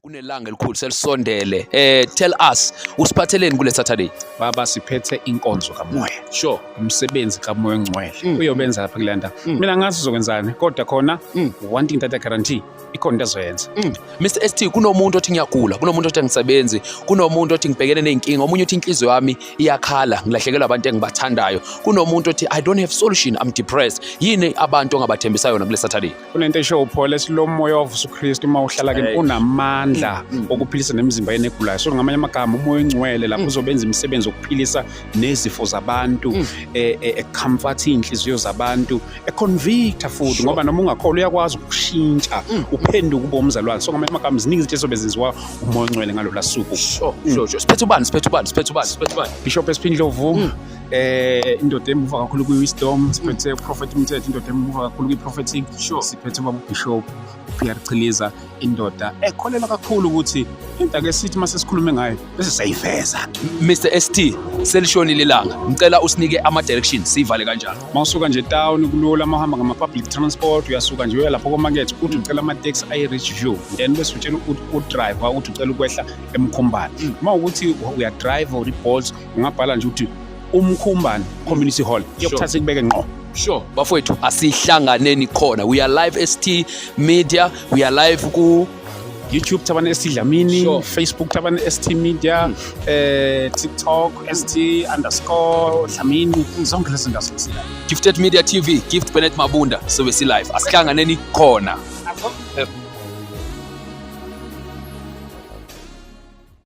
kunelanga elikhulu selisondele. Tell us usiphatheleni kule Saturday? Baba siphethe inkonzo kamoya. Sure. Umsebenzi kamoya ongcwele. Uyobenza lapha kulanda. Mina ngazi uzokwenzani kodwa khona one thing that I guarantee ikhona into azoyenza. Mr. ST kunomuntu othi ngiyagula, kunomuntu othi angisebenzi, kunomuntu othi ngibhekene nezinkinga, omunye uthi inhliziyo yami iyakhala, ngilahlekelwa abantu engibathandayo. Kunomuntu othi I don't have solution, I'm depressed. Yini abantu ongabathembisa yona kule Saturday? Kunento esho Paul esilomoya wavusa uKristu uma uhlala ke unamandla okuphilisa nemizimba yenegulayo. So ngamanye amagama umoya ongcwele lapho uzobenza imisebenzi okuphilisa nezifo zabantu, comfort inhliziyo zabantu, convict futhi ngoba noma ungakholwa uyakwazi ukushintsha uphenduka ube umzalwane. So ngamanye amagama ziningi izinto ezobenziwa umoya ongcwele ngalo lasuku. Sure. Siphethe ubani? Bishop Espindlovu, indoda emuva kakhulu kwi-wisdom, siphethe prophet Mthetho, indoda emuva kakhulu kwi-prophetic. Siphethe ubaba Bishop Pierre Chiliza, indoda ekholela kakhulu ukuthi into ake sithi mase sikhulume ngayo bese sayiveza. Mr. ST selishonile ilanga. Ngicela usinike ama directions sivale kanjalo. Mawusuka nje town kulula mahamba ngama public transport uyasuka nje uya lapho kwa market uthi ucela ama taxi ayi Rich View then bese utshela driver uthi ucela ukwehla eMkhumbane. Uma ukuthi uya drive or Bolt ungabhala nje uthi uMkhumbane Community Hall yokuthatha ikubeke ngqo. Sure. Bafowethu asihlanganeni khona. We are live ST Media, we are live ku YouTube tabane ST Dlamini, Sure. Facebook tabane ST Media, TikTok ST_Dlamini, zonke lezi ndawo sisila. Gifted Media TV, Gift Bennett Mabunda, so we see live. Asihlanganeni khona.